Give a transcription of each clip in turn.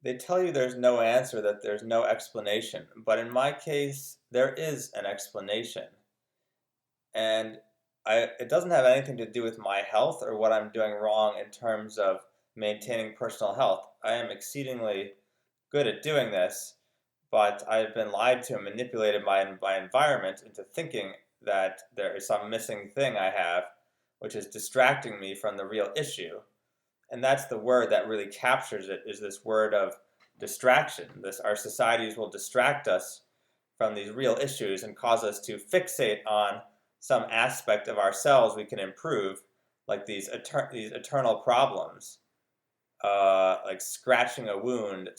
They tell you there's no answer, that there's no explanation. But in my case, there is an explanation. And it doesn't have anything to do with my health or what I'm doing wrong in terms of maintaining personal health. I am exceedingly good at doing this, but I've been lied to and manipulated by my environment into thinking that there is some missing thing I have, which is distracting me from the real issue. And that's the word that really captures it, is this word of distraction. This Our societies will distract us from these real issues and cause us to fixate on some aspect of ourselves we can improve, like these eternal problems, like scratching a wound,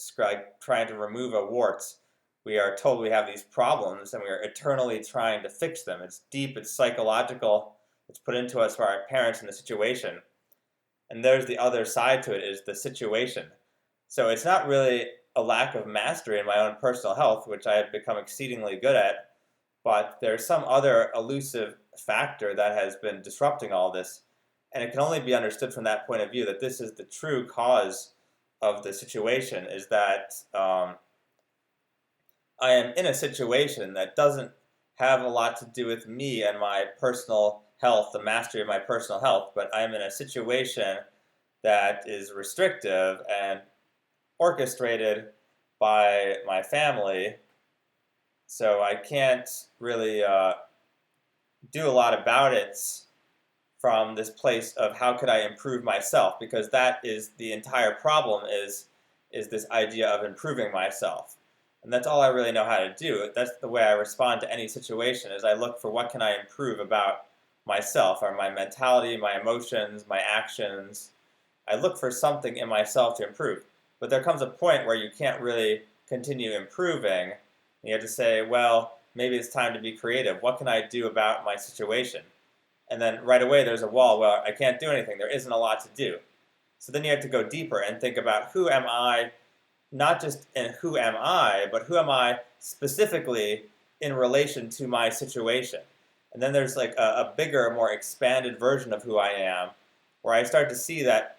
trying to remove a wart. We are told we have these problems and we are eternally trying to fix them. It's deep, it's psychological, it's put into us by our parents in the situation. And there's the other side to it, is the situation. So it's not really a lack of mastery in my own personal health, which I have become exceedingly good at, but there's some other elusive factor that has been disrupting all this. And it can only be understood from that point of view, that this is the true cause of the situation, is that I am in a situation that doesn't have a lot to do with me and my personal health, the mastery of my personal health, but I'm in a situation that is restrictive and orchestrated by my family, so I can't really do a lot about it from this place of how could I improve myself, because that is the entire problem, is this idea of improving myself. And that's all I really know how to do. That's the way I respond to any situation, is I look for what can I improve about myself, or my mentality, my emotions, my actions. I look for something in myself to improve. But there comes a point where you can't really continue improving. You have to say, well, maybe it's time to be creative. What can I do about my situation? And then right away there's a wall. Well, I can't do anything. There isn't a lot to do. So then you have to go deeper and think about, who am I, not just in who am I, but who am I specifically in relation to my situation. And then there's like a bigger, more expanded version of who I am, where I start to see that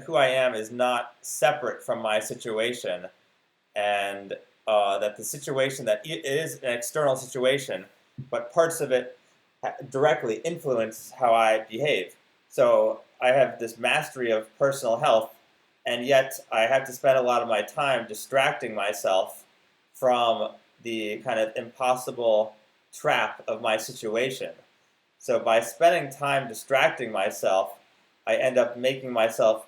who I am is not separate from my situation, and that the situation, that it is an external situation, but parts of it directly influence how I behave. So I have this mastery of personal health, and yet I have to spend a lot of my time distracting myself from the kind of impossible trap of my situation. So by spending time distracting myself, I end up making myself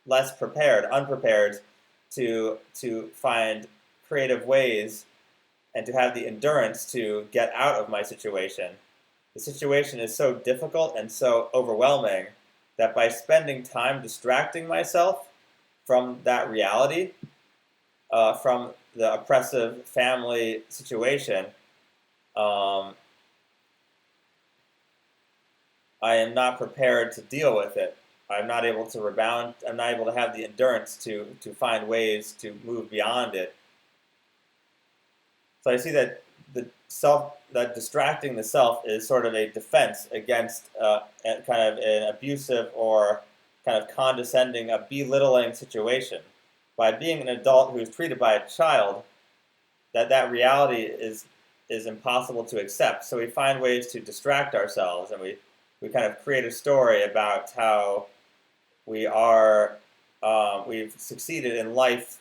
less prepared, unprepared to find creative ways and to have the endurance to get out of my situation. The situation is so difficult and so overwhelming that by spending time distracting myself from that reality, from the oppressive family situation, um, I am not prepared to deal with it. I'm not able to rebound. I'm not able to have the endurance to find ways to move beyond it. So I see that that distracting the self is sort of a defense against kind of an abusive or kind of condescending, a belittling situation. By being an adult who is treated by a child, that reality is impossible to accept. So we find ways to distract ourselves, and we kind of create a story about how we've succeeded in life,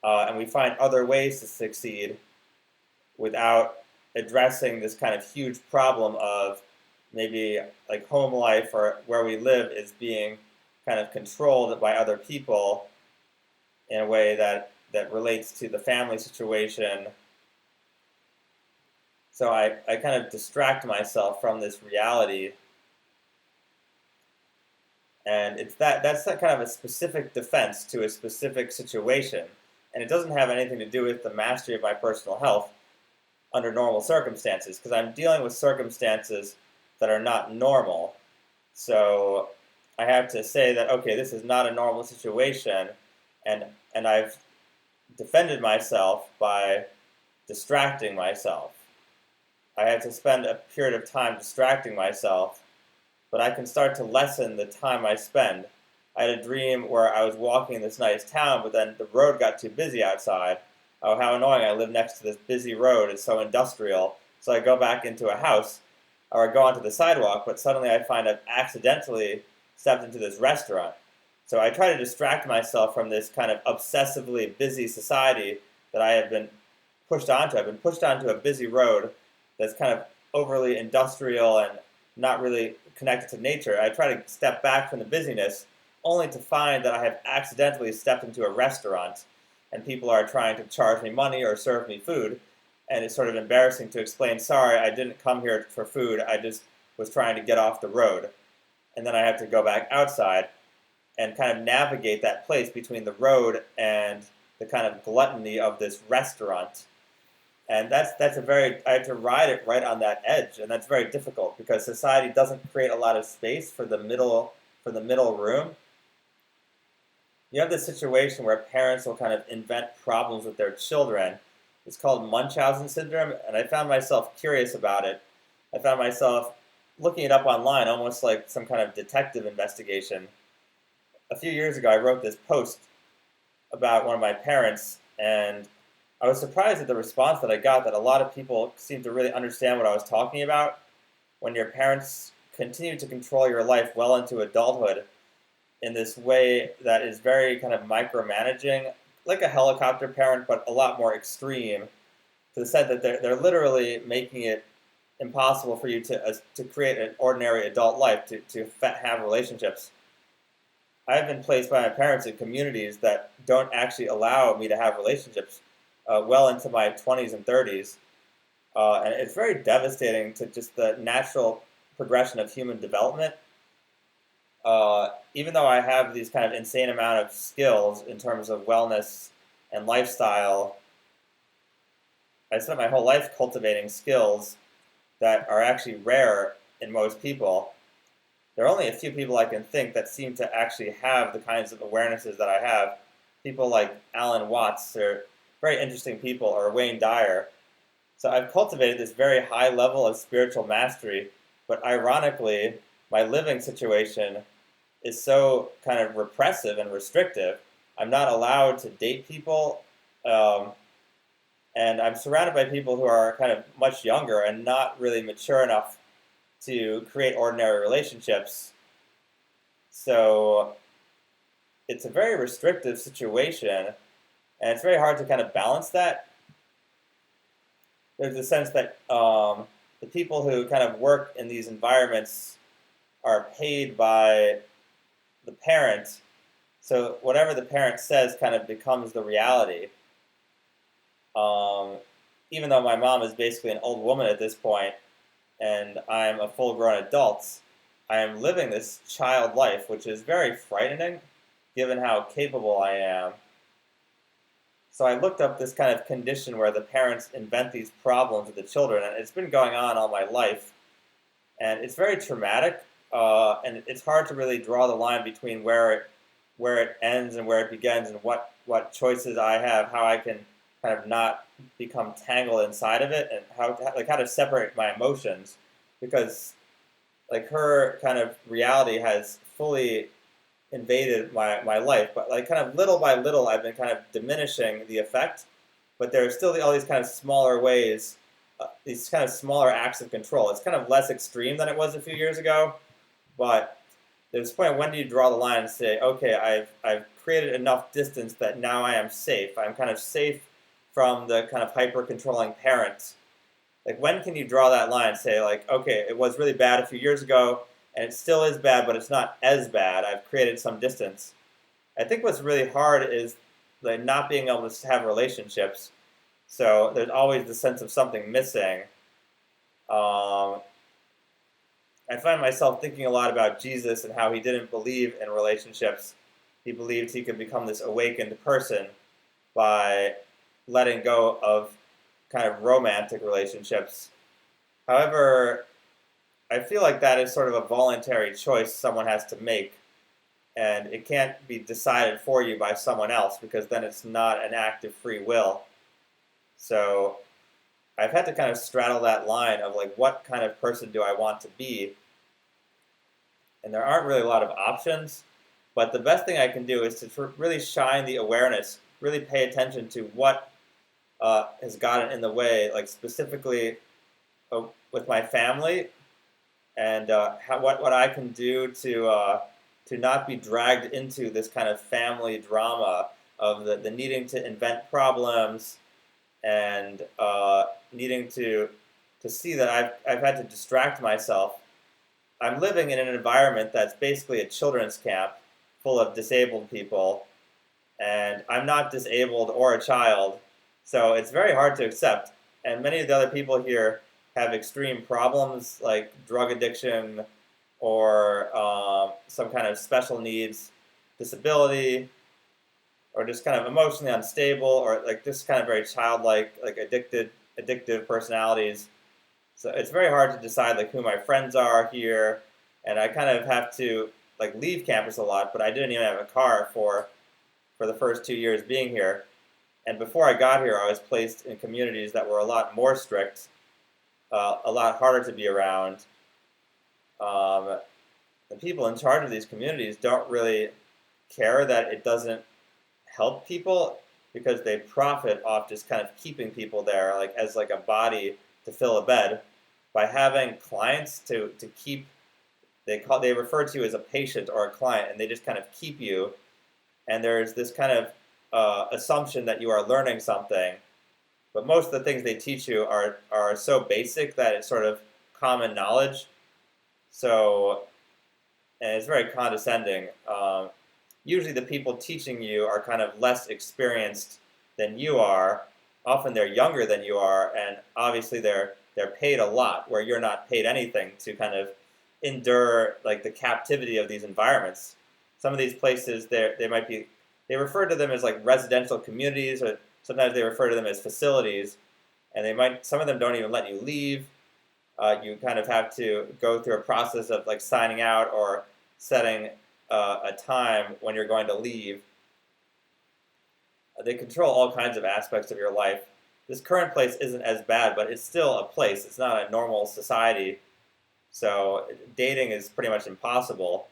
and we find other ways to succeed without addressing this kind of huge problem of maybe like home life or where we live is being kind of controlled by other people in a way that relates to the family situation. So I kind of distract myself from this reality, and that's that kind of a specific defense to a specific situation, and it doesn't have anything to do with the mastery of my personal health under normal circumstances, because I'm dealing with circumstances that are not normal. So I have to say that, okay, this is not a normal situation, and I've defended myself by distracting myself. I had to spend a period of time distracting myself, but I can start to lessen the time I spend. I had a dream where I was walking in this nice town, but then the road got too busy outside. Oh, how annoying. I live next to this busy road. It's so industrial. So I go back into a house, or I go onto the sidewalk, but suddenly I find I've accidentally stepped into this restaurant. So I try to distract myself from this kind of obsessively busy society that I have been pushed onto. I've been pushed onto a busy road that's kind of overly industrial and not really connected to nature. I try to step back from the busyness only to find that I have accidentally stepped into a restaurant and people are trying to charge me money or serve me food. And it's sort of embarrassing to explain, sorry, I didn't come here for food. I just was trying to get off the road. And then I have to go back outside and kind of navigate that place between the road and the kind of gluttony of this restaurant. And that's a very, I have to ride it right on that edge, and that's very difficult because society doesn't create a lot of space for the middle room. You have this situation where parents will kind of invent problems with their children. It's called Munchausen syndrome, and I found myself curious about it. I found myself looking it up online, almost like some kind of detective investigation. A few years ago, I wrote this post about one of my parents, and I was surprised at the response that I got, that a lot of people seemed to really understand what I was talking about. When your parents continue to control your life well into adulthood in this way that is very kind of micromanaging, like a helicopter parent, but a lot more extreme, to the extent that they're literally making it impossible for you to create an ordinary adult life, to have relationships. I've been placed by my parents in communities that don't actually allow me to have relationships well into my 20s and 30s. And it's very devastating to just the natural progression of human development. Even though I have these kind of insane amount of skills in terms of wellness and lifestyle, I spent my whole life cultivating skills that are actually rare in most people. There are only a few people I can think that seem to actually have the kinds of awarenesses that I have. People like Alan Watts, they're very interesting people, or Wayne Dyer. So I've cultivated this very high level of spiritual mastery, but ironically, my living situation is so kind of repressive and restrictive. I'm not allowed to date people, and I'm surrounded by people who are kind of much younger and not really mature enough to create ordinary relationships. So it's a very restrictive situation, and it's very hard to kind of balance that. There's a sense that the people who kind of work in these environments are paid by the parent, so whatever the parent says kind of becomes the reality. Even though my mom is basically an old woman at this point, and I'm a full-grown adult, I am living this child life, which is very frightening, given how capable I am. So I looked up this kind of condition where the parents invent these problems with the children, and it's been going on all my life. And it's very traumatic, and it's hard to really draw the line between where it ends and where it begins, and what choices I have, how I can kind of not become tangled inside of it, and how to separate my emotions, because like her kind of reality has fully invaded my life, but like kind of little by little I've been kind of diminishing the effect, but there are still all these kind of smaller ways, these kind of smaller acts of control. It's kind of less extreme than it was a few years ago, but there's a point, when do you draw the line and say, okay, I've created enough distance that now I am safe. I'm kind of safe from the kind of hyper-controlling parents. Like, when can you draw that line and say, like, okay, it was really bad a few years ago, and it still is bad, but it's not as bad. I've created some distance. I think what's really hard is like not being able to have relationships. So there's always the sense of something missing. I find myself thinking a lot about Jesus and how he didn't believe in relationships. He believed he could become this awakened person by letting go of kind of romantic relationships. However, I feel like that is sort of a voluntary choice someone has to make, and it can't be decided for you by someone else, because then it's not an act of free will. So I've had to kind of straddle that line of like, what kind of person do I want to be? And there aren't really a lot of options, But the best thing I can do is to really shine the awareness, really pay attention to what has gotten in the way, like specifically with my family, and what I can do to not be dragged into this kind of family drama of the needing to invent problems and needing to see that I've had to distract myself. I'm living in an environment that's basically a children's camp full of disabled people, and I'm not disabled or a child, so it's very hard to accept. And many of the other people here have extreme problems like drug addiction or some kind of special needs disability, or just kind of emotionally unstable, or like just kind of very childlike, like addictive personalities. So it's very hard to decide like who my friends are here, and I kind of have to like leave campus a lot. But I didn't even have a car for the first 2 years being here. And before I got here, I was placed in communities that were a lot more strict, a lot harder to be around. The people in charge of these communities don't really care that it doesn't help people, because they profit off just kind of keeping people there, like as like a body to fill a bed, by having clients to keep. They refer to you as a patient or a client, and they just kind of keep you. And there's this kind of assumption that you are learning something, but most of the things they teach you are so basic that it's sort of common knowledge. So, and it's very condescending. Usually the people teaching you are kind of less experienced than you are. Often they're younger than you are, and obviously they're paid a lot, where you're not paid anything to kind of endure like the captivity of these environments. Some of these places, they refer to them as like residential communities, or sometimes they refer to them as facilities, and some of them don't even let you leave. You kind of have to go through a process of like signing out or setting a time when you're going to leave. They control all kinds of aspects of your life. This current place isn't as bad, but it's still a place. It's not a normal society. So dating is pretty much impossible.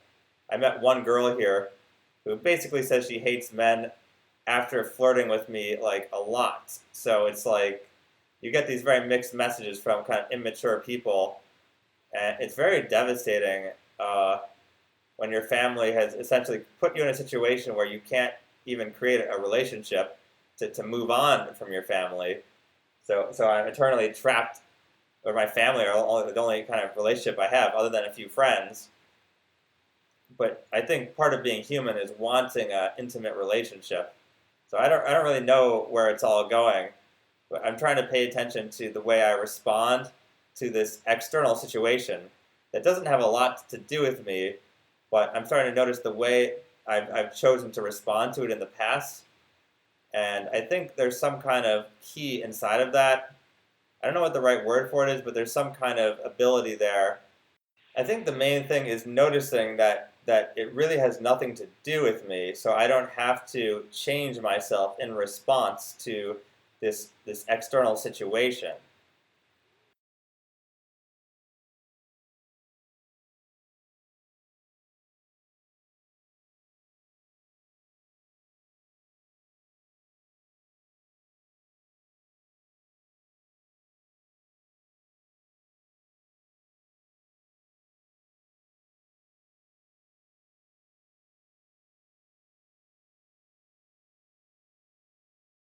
I met one girl here who basically says she hates men after flirting with me like a lot. So it's like you get these very mixed messages from kind of immature people, and it's very devastating when your family has essentially put you in a situation where you can't even create a relationship to move on from your family. So I'm eternally trapped, or my family are the only kind of relationship I have other than a few friends. But I think part of being human is wanting an intimate relationship. So I don't really know where it's all going, but I'm trying to pay attention to the way I respond to this external situation that doesn't have a lot to do with me, but I'm starting to notice the way I've chosen to respond to it in the past. And I think there's some kind of key inside of that. I don't know what the right word for it is, but there's some kind of ability there. I think the main thing is noticing that it really has nothing to do with me, so I don't have to change myself in response to this external situation.